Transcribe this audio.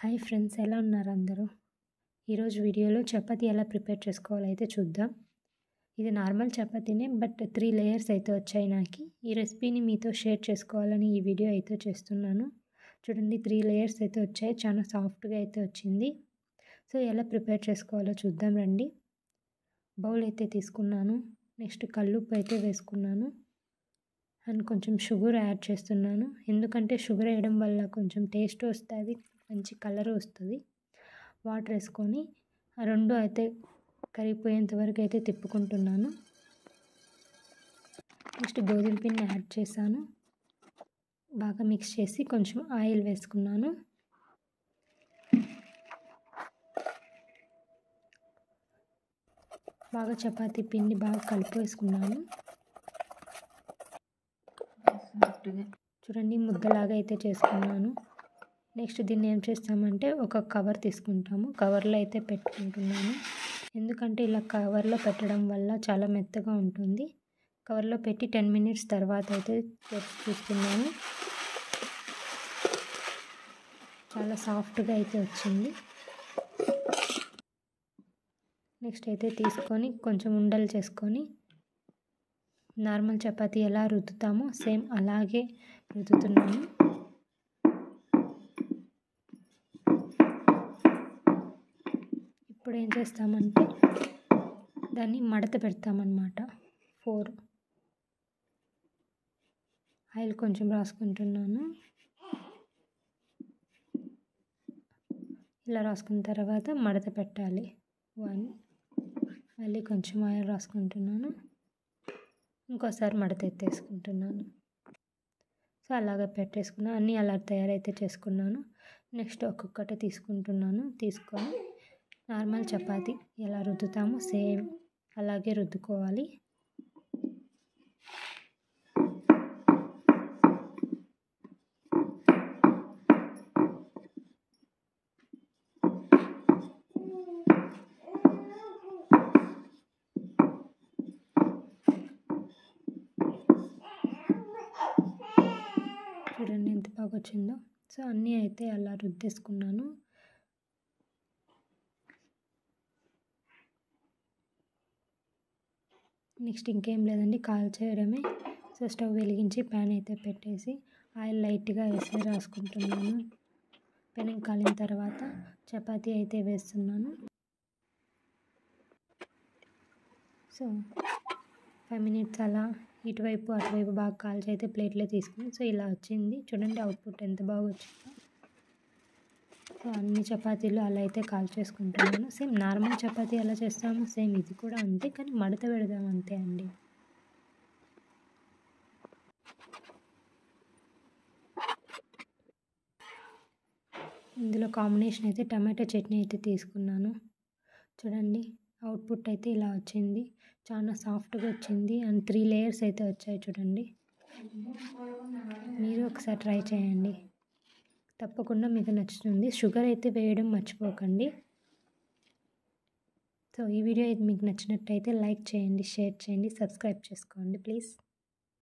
Hi friends, ఎలా ఉన్నారు అందరూ? ఈరోజు వీడియోలో చపాతీ ఎలా ప్రిపేర్ చేసుకోవాలో అయితే చూద్దాం. ఇది నార్మల్ చపాతీనే, బట్ 3 లేయర్స్ అయితే వచ్చాయి. నాకు ఈ రెసిపీని మీతో షేర్ చేసుకోవాలని ఈ వీడియో అయితే చేస్తున్నాను. చూడండి, 3 లేయర్స్ అయితే వచ్చాయి. చాలా సాఫ్ట్గా అయితే వచ్చింది. సో ఎలా ప్రిపేర్ చేసుకోవాలో చూద్దాం రండి. బౌల్ అయితే తీసుకున్నాను. నెక్స్ట్ కల్లుప్పు అయితే వేసుకున్నాను అండ్ కొంచెం షుగర్ యాడ్ చేస్తున్నాను. ఎందుకంటే షుగర్ వేయడం వల్ల కొంచెం టేస్ట్ వస్తుంది, మంచి కలర్ వస్తుంది. వాటర్ వేసుకొని ఆ రెండు అయితే కరిగిపోయేంత వరకు అయితే తిప్పుకుంటున్నాను. నెక్స్ట్ గోధుమ పిండి యాడ్ చేశాను. బాగా మిక్స్ చేసి కొంచెం ఆయిల్ వేసుకున్నాను. బాగా చపాతీ పిండి బాగా కలిపేసుకున్నాను. చూడండి, ముద్దలాగా అయితే చేసుకున్నాను. నెక్స్ట్ దీన్ని ఏం చేస్తామంటే ఒక కవర్ తీసుకుంటాము. కవర్లో అయితే పెట్టుకుంటున్నాను. ఎందుకంటే ఇలా కవర్లో పెట్టడం వల్ల చాలా మెత్తగా ఉంటుంది. కవర్లో పెట్టి 10 మినిట్స్ తర్వాత అయితే చూస్తున్నాను. చాలా సాఫ్ట్గా అయితే వచ్చింది. నెక్స్ట్ అయితే తీసుకొని కొంచెం ఉండలు చేసుకొని నార్మల్ చపాతీ ఎలా రుద్దుతామో సేమ్ అలాగే రుద్దుతున్నాను. ఇప్పుడు ఏం చేస్తామంటే దాన్ని మడత పెడతామన్నమాట. 4 ఆయిల్ కొంచెం రాసుకుంటున్నాను. ఇలా రాసుకున్న తర్వాత మడత పెట్టాలి. 1 మళ్ళీ కొంచెం ఆయిల్ రాసుకుంటున్నాను. ఇంకోసారి మడత ఎత్తేసుకుంటున్నాను. సో అలాగా పెట్టేసుకున్నాను. అన్నీ అలా తయారైతే చేసుకున్నాను. నెక్స్ట్ ఒక్కొక్కటి తీసుకుంటున్నాను. తీసుకొని నార్మల్ చపాతీ ఎలా రుద్దుతామో సేమ్ అలాగే రుద్దుకోవాలి. చూడండి ఎంత బాగా వచ్చిందో. సో అన్నీ అయితే అలా రుద్దేసుకున్నాను. నెక్స్ట్ ఇంకేం లేదండి, కాల్ చేయడమే. సో స్టవ్ వెలిగించి ప్యాన్ అయితే పెట్టేసి ఆయిల్ లైట్గా వేసి రాసుకుంటున్నాను. పెనం కాలిన తర్వాత చపాతీ అయితే వేస్తున్నాను. సో 5 మినిట్స్ అలా ఇటువైపు అటువైపు బాగా కాల్చి అయితే ప్లేట్లో తీసుకుని సో ఇలా వచ్చింది. చూడండి అవుట్పుట్ ఎంత బాగా వచ్చిందో. సో అన్ని చపాతీలు అలా అయితే కాల్చేసుకుంటున్నాను. సేమ్ నార్మల్ చపాతీ ఎలా చేస్తామో సేమ్ ఇది కూడా అంతే, కానీ మడత పెడదాం అంతే అండి. ఇందులో కాంబినేషన్ అయితే టమాటో చట్నీ అయితే తీసుకున్నాను. చూడండి అవుట్పుట్ అయితే ఇలా వచ్చింది. చాలా సాఫ్ట్గా వచ్చింది అండ్ 3 లేయర్స్ అయితే వచ్చాయి. చూడండి, మీరు ఒకసారి ట్రై చేయండి, తప్పకుండా మీకు నచ్చుతుంది. షుగర్ అయితే వేయడం మర్చిపోకండి. సో ఈ వీడియో మీకు నచ్చినట్టయితే లైక్ చేయండి, షేర్ చేయండి, సబ్స్క్రైబ్ చేసుకోండి ప్లీజ్.